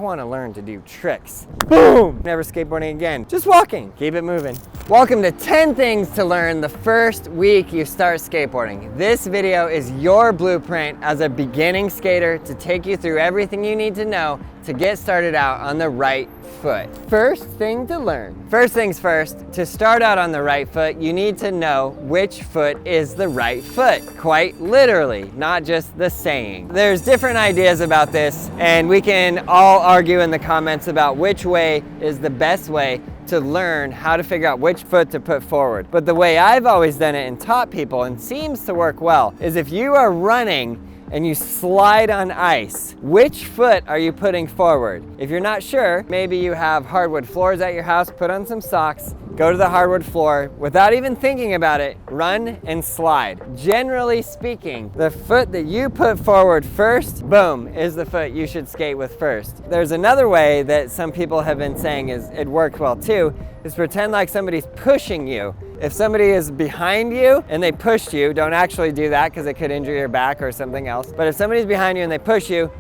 want to learn to do tricks. Boom! Never skateboarding again. Just walking. Keep it moving. Welcome to 10 things to learn the first week you start skateboarding. This video is your blueprint as a beginning skater to take you through everything you need to know to get started out on the right foot. First thing to learn. First things first, to start out on the right foot, you need to know which foot is the right foot. Quite literally, not just the saying. There's different ideas about this, and we can all argue in the comments about which way is the best way to learn how to figure out which foot to put forward. But the way I've always done it and taught people, and seems to work well, is if you are running and you slide on ice, which foot are you putting forward? If you're not sure, maybe you have hardwood floors at your house, put on some socks, go to the hardwood floor, without even thinking about it, run and slide. Generally speaking, the foot that you put forward first, boom, is the foot you should skate with first. There's another way that some people have been saying is it worked well too, is pretend like somebody's pushing you. If somebody is behind you and they pushed you, don't actually do that because it could injure your back or something else. But if somebody's behind you and they push you,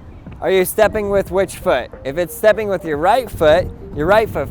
are you stepping with which foot? If it's stepping with your right foot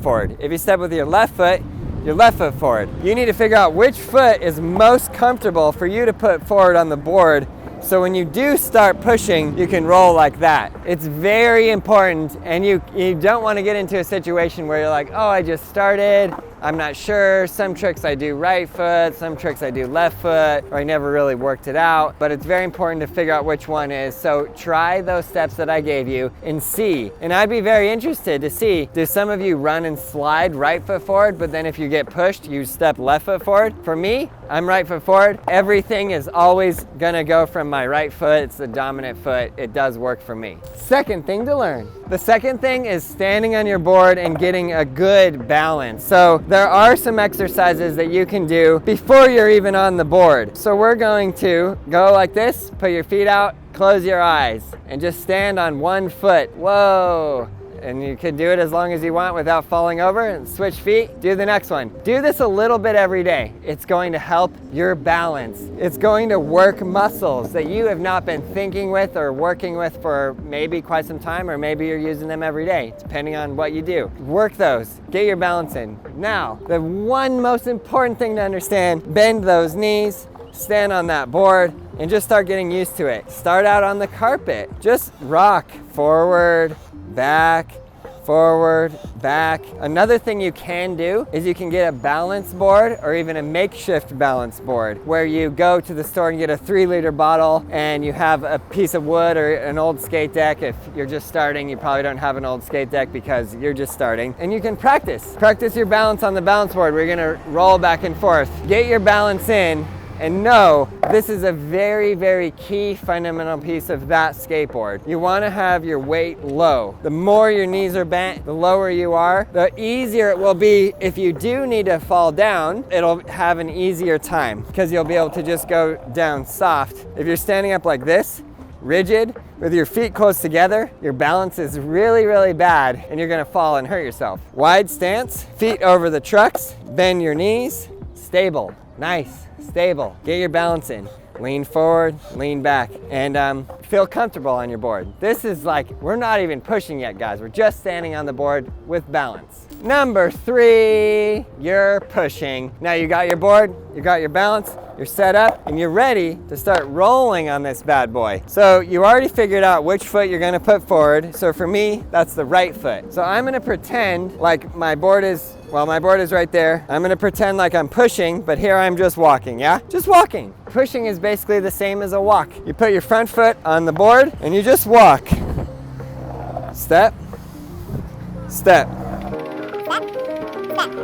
forward. If you step with your left foot forward. You need to figure out which foot is most comfortable for you to put forward on the board, so when you do start pushing, you can roll like that. It's very important, and you don't want to get into a situation where you're like, oh, I just started, I'm not sure. Some tricks I do right foot, some tricks I do left foot, or I never really worked it out. But it's very important to figure out which one is. So try those steps that I gave you and see. And I'd be very interested to see, do some of you run and slide right foot forward, but then if you get pushed, you step left foot forward? For me, I'm right foot forward. Everything is always gonna go from my right foot. It's the dominant foot. It does work for me. Second thing to learn. The second thing is standing on your board and getting a good balance. So there are some exercises that you can do before you're even on the board. So we're going to go like this, put your feet out, close your eyes, and just stand on one foot. Whoa. And you can do it as long as you want without falling over, and switch feet. Do the next one. Do this a little bit every day. It's going to help your balance. It's going to work muscles that you have not been thinking with or working with for maybe quite some time, or maybe you're using them every day, depending on what you do. Work those, get your balance in. Now, the one most important thing to understand, bend those knees, stand on that board, and just start getting used to it. Start out on the carpet. Just rock forward, back, forward, back. Another thing you can do is you can get a balance board, or even a makeshift balance board, where you go to the store and get a 3-liter bottle and you have a piece of wood or an old skate deck. If you're just starting, you probably don't have an old skate deck because you're just starting. And you can practice your balance on the balance board where you're gonna roll back and forth. Get your balance in. And know this is a very, very key fundamental piece of that skateboard. You want to have your weight low. The more your knees are bent, the lower you are, the easier it will be. If you do need to fall down, it'll have an easier time because you'll be able to just go down soft. If you're standing up like this, rigid, with your feet close together, your balance is really, really bad and you're going to fall and hurt yourself. Wide stance, feet over the trucks, bend your knees, stable, nice. Stable. Get your balance in. Lean forward, lean back, and feel comfortable on your board. This is like, we're not even pushing yet, guys. We're just standing on the board with balance. Number 3, you're pushing. Now you got your board, you got your balance, you're set up, and you're ready to start rolling on this bad boy. So you already figured out which foot you're gonna put forward. So for me, that's the right foot. So I'm gonna pretend like my board is right there. I'm gonna pretend like I'm pushing, but here I'm just walking, yeah? Just walking. Pushing is basically the same as a walk. You put your front foot on the board and you just walk. Step, step.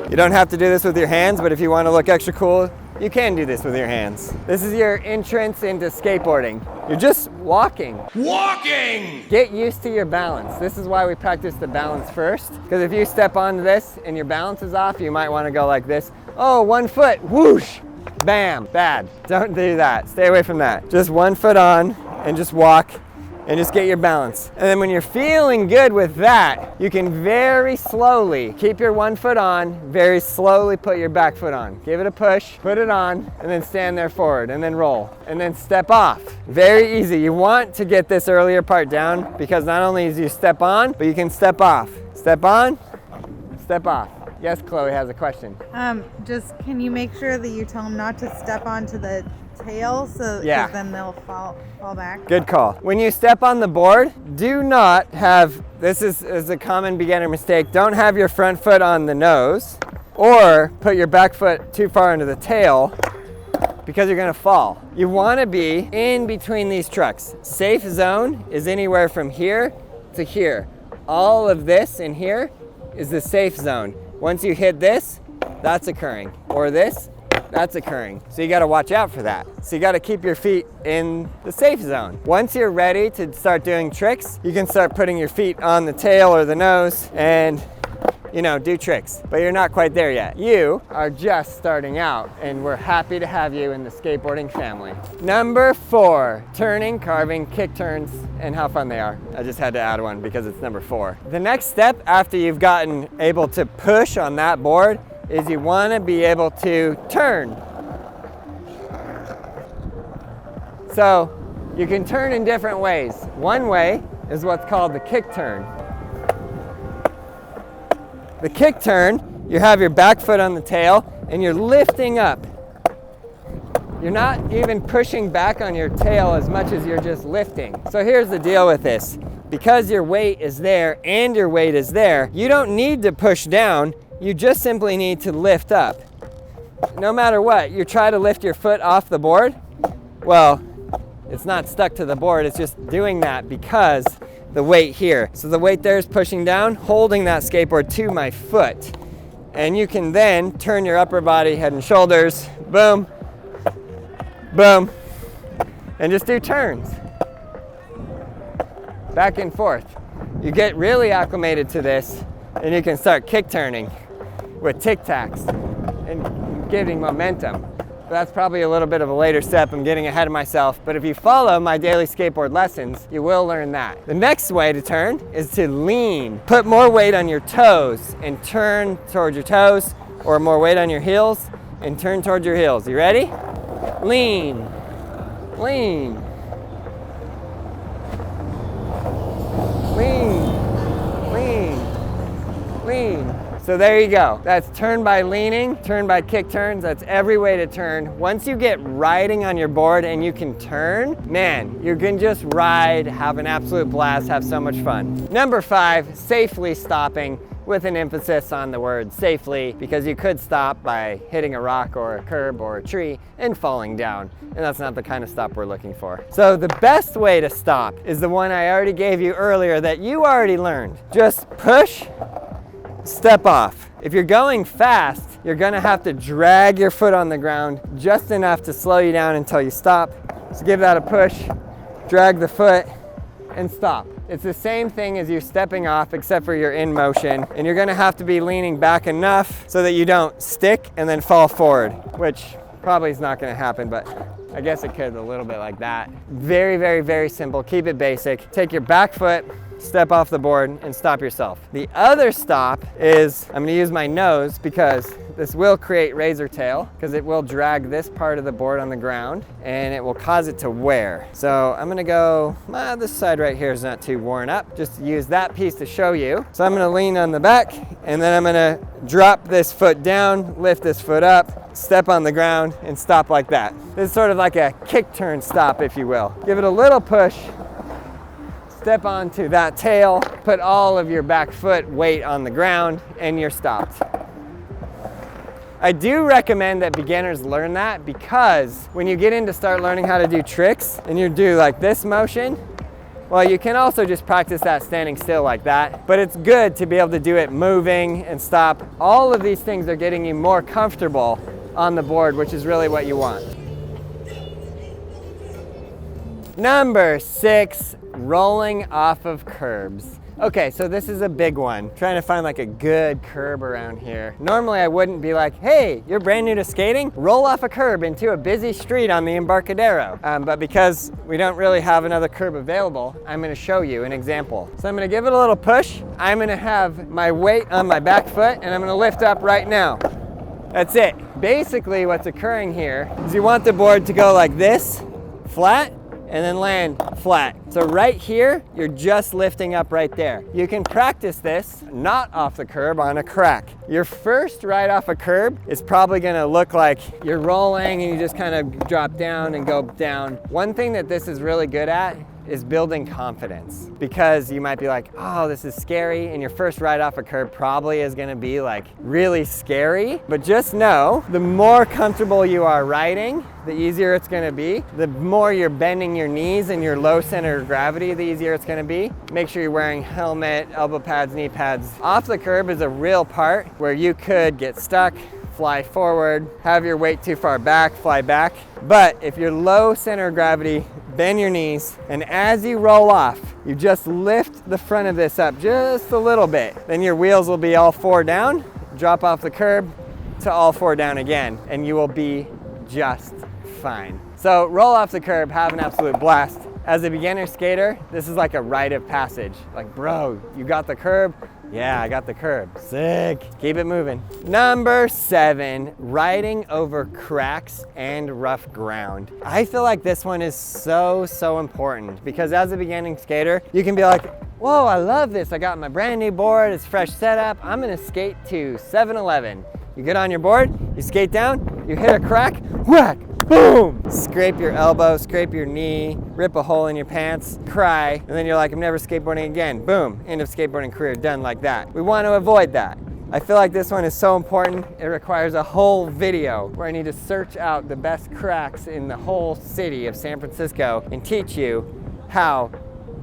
You don't have to do this with your hands, but if you want to look extra cool, you can do this with your hands. This is your entrance into skateboarding. You're just walking. Walking! Get used to your balance. This is why we practice the balance first. Because if you step onto this and your balance is off, you might want to go like this. Oh, 1 foot, whoosh, bam, bad. Don't do that. Stay away from that. Just 1 foot on and just walk and just get your balance. And then when you're feeling good with that, you can very slowly keep your one foot on, very slowly put your back foot on. Give it a push, put it on, and then stand there forward, and then roll, and then step off. Very easy. You want to get this earlier part down because not only is you step on, but you can step off. Step on, step off. Yes, Chloe has a question. Just can you make sure that you tell them not to step onto the tail so Yeah. then they'll fall back? Good call. When you step on the board, do not have, this is a common beginner mistake, don't have your front foot on the nose or put your back foot too far into the tail because you're gonna fall. You wanna be in between these trucks. Safe zone is anywhere from here to here. All of this in here is the safe zone. Once you hit this, that's occurring, or this, that's occurring. So you gotta watch out for that. So you gotta keep your feet in the safe zone. Once you're ready to start doing tricks, you can start putting your feet on the tail or the nose and, you know, do tricks. But you're not quite there yet. You are just starting out, and we're happy to have you in the skateboarding family. Number 4, turning, carving, kick turns, and how fun they are. I just had to add one because it's number 4. The next step after you've gotten able to push on that board is you want to be able to turn. So you can turn in different ways. One way is what's called the kick turn. The kick turn, you have your back foot on the tail and you're lifting up. You're not even pushing back on your tail as much as you're just lifting. So here's the deal with this. Because your weight is there and your weight is there, you don't need to push down. You just simply need to lift up. No matter what, you try to lift your foot off the board, well, it's not stuck to the board, it's just doing that because the weight here. So the weight there is pushing down, holding that skateboard to my foot. And you can then turn your upper body, head and shoulders, boom, boom, and just do turns. Back and forth. You get really acclimated to this and you can start kick turning with tic-tacs and getting momentum. But that's probably a little bit of a later step. I'm getting ahead of myself. But if you follow my daily skateboard lessons, you will learn that. The next way to turn is to lean. Put more weight on your toes and turn towards your toes, or more weight on your heels and turn towards your heels. You ready? Lean, lean, lean, lean, lean. So there you go. That's turn by leaning, turn by kick turns. That's every way to turn. Once you get riding on your board and you can turn, man, you can just ride, have an absolute blast, have so much fun. Number 5, safely stopping, with an emphasis on the word safely, because you could stop by hitting a rock or a curb or a tree and falling down. And that's not the kind of stop we're looking for. So the best way to stop is the one I already gave you earlier that you already learned. Just push, step off. If you're going fast, you're gonna have to drag your foot on the ground just enough to slow you down until you stop. So give that a push, drag the foot, and stop. It's the same thing as you stepping off, except for you're in motion, and you're gonna have to be leaning back enough so that you don't stick and then fall forward, which probably is not gonna happen, but I guess it could a little bit like that. Very, very, very simple. Keep it basic. Take your back foot, step off the board, and stop yourself. The other stop is, I'm gonna use my nose because this will create razor tail, because it will drag this part of the board on the ground and it will cause it to wear. So I'm gonna go, this side right here is not too worn up. Just use that piece to show you. So I'm gonna lean on the back and then I'm gonna drop this foot down, lift this foot up, step on the ground and stop like that. This is sort of like a kick turn stop, if you will. Give it a little push, step onto that tail, put all of your back foot weight on the ground, and you're stopped. I do recommend that beginners learn that, because when you get in to start learning how to do tricks and you do like this motion, well, you can also just practice that standing still like that, but it's good to be able to do it moving and stop. All of these things are getting you more comfortable on the board, which is really what you want. Number 6, rolling off of curbs. Okay, so this is a big one. Trying to find like a good curb around here. Normally I wouldn't be like, hey, you're brand new to skating? Roll off a curb into a busy street on the Embarcadero. But because we don't really have another curb available, I'm gonna show you an example. So I'm gonna give it a little push. I'm gonna have my weight on my back foot and I'm gonna lift up right now. That's it. Basically what's occurring here is you want the board to go like this, flat, and then land flat. So right here, you're just lifting up right there. You can practice this not off the curb on a crack. Your first ride off a curb is probably gonna look like you're rolling and you just kind of drop down and go down. One thing that this is really good at is building confidence, because you might be like, oh, this is scary, and your first ride off a curb probably is gonna be like really scary, but just know the more comfortable you are riding, the easier it's gonna be. The more you're bending your knees and your low center of gravity, the easier it's gonna be. Make sure you're wearing helmet, elbow pads, knee pads. Off the curb is a real part where you could get stuck, fly forward, have your weight too far back, fly back. But if you're low center of gravity, bend your knees, and as you roll off, you just lift the front of this up just a little bit. Then your wheels will be all four down, drop off the curb to all four down again, and you will be just fine. So roll off the curb, have an absolute blast. As a beginner skater, this is like a rite of passage. Like, bro, you got the curb? Yeah, I got the curb. Sick. Keep it moving. Number 7, riding over cracks and rough ground. I feel like this one is so important, because as a beginning skater, you can be like, whoa, I love this. I got my brand new board, it's fresh setup. I'm gonna skate to 7-Eleven. You get on your board, you skate down, you hit a crack, whack, boom! Scrape your elbow, scrape your knee, rip a hole in your pants, cry, and then you're like, I'm never skateboarding again. Boom, end of skateboarding career, done like that. We want to avoid that. I feel like this one is so important, it requires a whole video where I need to search out the best cracks in the whole city of San Francisco and teach you how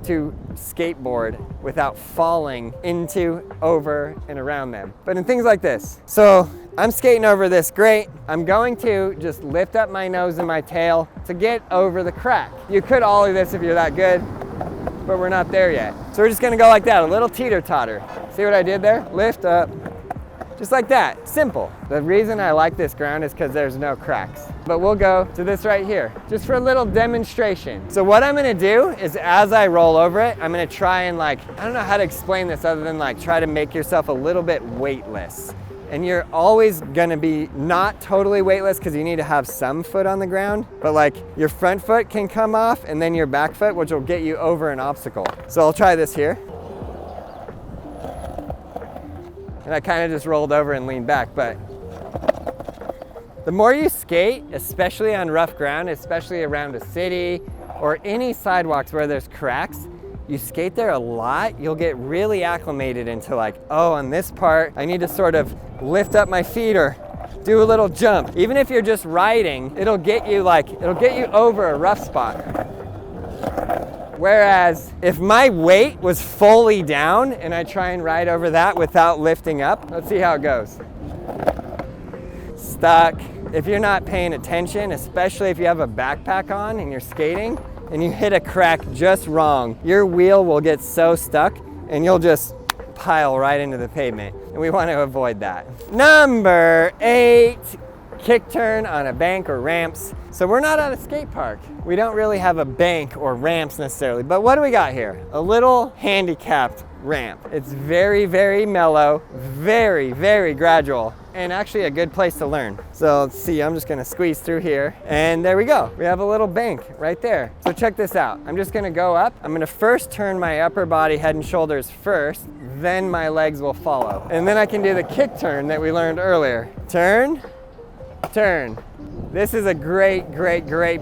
to skateboard without falling into, over, and around them. But in things like this, so I'm skating over this grate. I'm going to just lift up my nose and my tail to get over the crack. You could ollie this if you're that good, but we're not there yet. So we're just gonna go like that, a little teeter-totter. See what I did there? Lift up, just like that, simple. The reason I like this ground is because there's no cracks. But we'll go to this right here, just for a little demonstration. So what I'm gonna do is, as I roll over it, I'm gonna try and like, I don't know how to explain this other than like try to make yourself a little bit weightless. And you're always gonna be not totally weightless because you need to have some foot on the ground, but like your front foot can come off and then your back foot, which will get you over an obstacle. So I'll try this here. And I kind of just rolled over and leaned back, but the more you skate, especially on rough ground, especially around a city or any sidewalks where there's cracks, you skate there a lot, you'll get really acclimated into like, oh, on this part, I need to sort of lift up my feet or do a little jump. Even if you're just riding, it'll get you over a rough spot. Whereas if my weight was fully down and I try and ride over that without lifting up, let's see how it goes. Stuck. If you're not paying attention, especially if you have a backpack on and you're skating, and you hit a crack just wrong, your wheel will get so stuck and you'll just pile right into the pavement. And we want to avoid that. Number 8, kick turn on a bank or ramps. So we're not at a skate park. We don't really have a bank or ramps necessarily, but what do we got here? A little handicapped ramp. It's very mellow, very gradual, and actually a good place to learn. So let's see, I'm just gonna squeeze through here, and there we go. We have a little bank right there. So check this out. I'm just gonna go up. I'm gonna first turn my upper body, head and shoulders first, then my legs will follow. And then I can do the kick turn that we learned earlier. Turn, turn. This is a great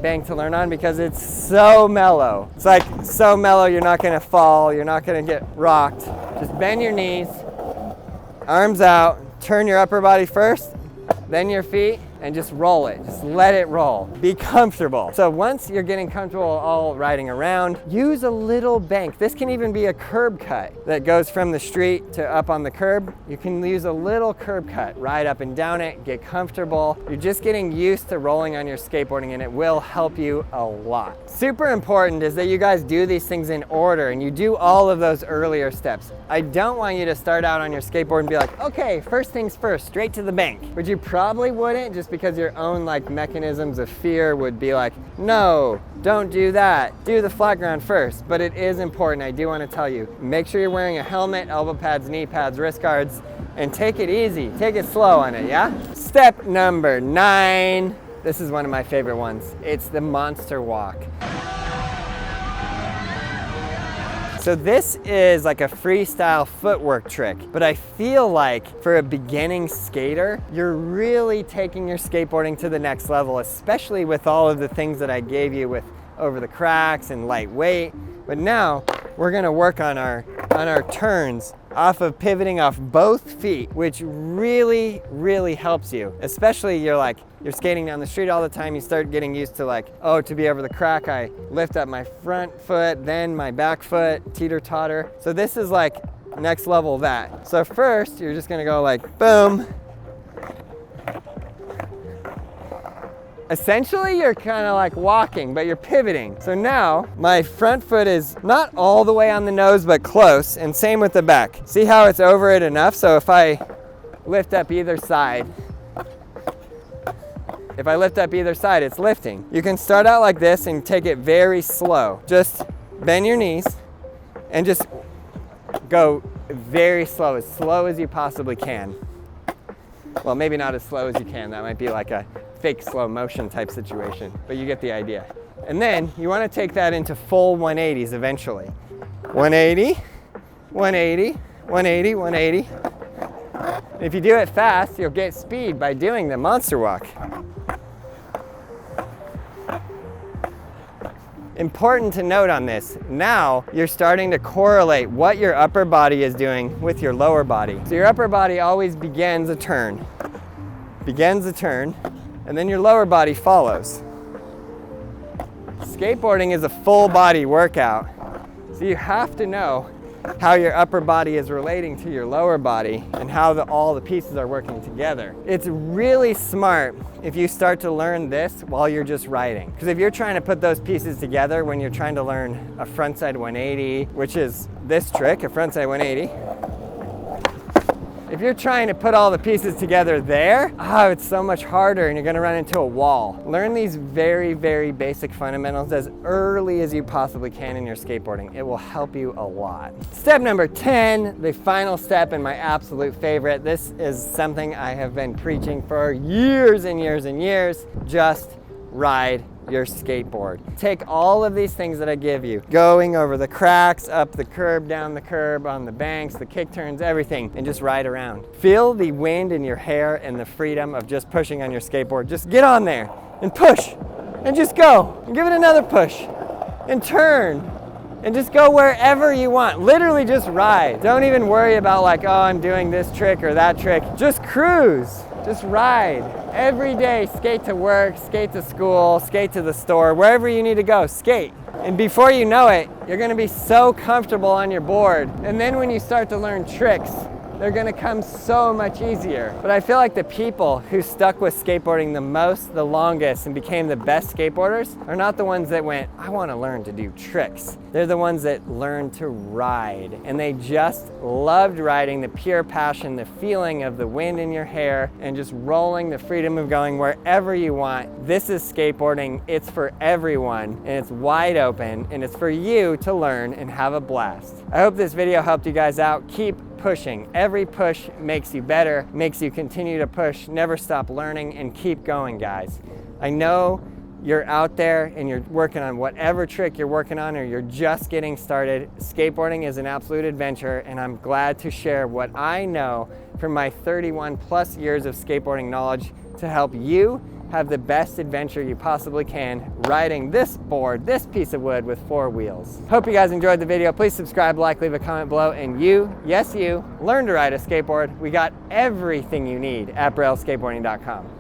bank to learn on because it's so mellow. It's like so mellow, you're not gonna fall, you're not gonna get rocked. Just bend your knees, arms out, turn your upper body first, then your feet, and just roll it. Just let it roll. Be comfortable. So once you're getting comfortable all riding around, use a little bank. This can even be a curb cut that goes from the street to up on the curb. You can use a little curb cut, ride up and down it, get comfortable. You're just getting used to rolling on your skateboarding, and it will help you a lot. Super important is that you guys do these things in order and you do all of those earlier steps. I don't want you to start out on your skateboard and be like, okay, first things first, straight to the bank. But you probably wouldn't, just because your own like mechanisms of fear would be like, no, don't do that. Do the flat ground first. But it is important, I do want to tell you, make sure you're wearing a helmet, elbow pads, knee pads, wrist guards, and take it easy, take it slow on it, yeah? Step number 9. This is one of my favorite ones. It's the monster walk. So this is like a freestyle footwork trick, but I feel like for a beginning skater, you're really taking your skateboarding to the next level, especially with all of the things that I gave you with over the cracks and lightweight. But now we're gonna work on our turns off of pivoting off both feet, which really, really helps you. Especially you're skating down the street all the time, you start getting used to like, oh, to be over the crack, I lift up my front foot, then my back foot, teeter-totter. So this is like next level of that. So first, you're just gonna go like, boom. Essentially, you're kind of like walking, but you're pivoting. So now, my front foot is not all the way on the nose, but close, and same with the back. See how it's over it enough? So if I lift up either side, it's lifting. You can start out like this and take it very slow. Just bend your knees and just go very slow as you possibly can. Well, maybe not as slow as you can. That might be like a fake slow motion type situation, but you get the idea. And then you want to take that into full 180s eventually. 180, 180, 180, 180. If you do it fast, you'll get speed by doing the monster walk. Important to note on this, now you're starting to correlate what your upper body is doing with your lower body. So your upper body always begins a turn, and then your lower body follows. Skateboarding is a full body workout, so you have to know how your upper body is relating to your lower body and how all the pieces are working together. It's really smart if you start to learn this while you're just riding. Because if you're trying to put those pieces together when you're trying to learn a frontside 180, which is this trick, a frontside 180, if you're trying to put all the pieces together there, it's so much harder and you're gonna run into a wall. Learn these very, very basic fundamentals as early as you possibly can in your skateboarding. It will help you a lot. Step number 10, the final step and my absolute favorite. This is something I have been preaching for years and years and years. Just ride your skateboard. Take all of these things that I give you, going over the cracks, up the curb, down the curb, on the banks, the kick turns, everything, and just ride around. Feel the wind in your hair and the freedom of just pushing on your skateboard. Just get on there and push and just go and give it another push and turn and just go wherever you want. Literally just ride. Don't even worry about like, oh, I'm doing this trick or that trick. Just cruise. Just ride. Every day, skate to work, skate to school, skate to the store, wherever you need to go, skate. And before you know it, you're gonna be so comfortable on your board. And then when you start to learn tricks, they're gonna come so much easier. But I feel like the people who stuck with skateboarding the most, the longest, and became the best skateboarders are not the ones that went, I wanna learn to do tricks. They're the ones that learned to ride. And they just loved riding, the pure passion, the feeling of the wind in your hair, and just rolling, the freedom of going wherever you want. This is skateboarding. It's for everyone, and it's wide open, and it's for you to learn and have a blast. I hope this video helped you guys out. Keep pushing. Every push makes you better, makes you continue to push, never stop learning, and keep going, guys. I know you're out there and you're working on whatever trick you're working on, or you're just getting started. Skateboarding is an absolute adventure, and I'm glad to share what I know from my 31 plus years of skateboarding knowledge to help you have the best adventure you possibly can riding this board, this piece of wood with 4 wheels. Hope you guys enjoyed the video. Please subscribe, like, leave a comment below, and you, yes you, learn to ride a skateboard. We got everything you need at brailleskateboarding.com.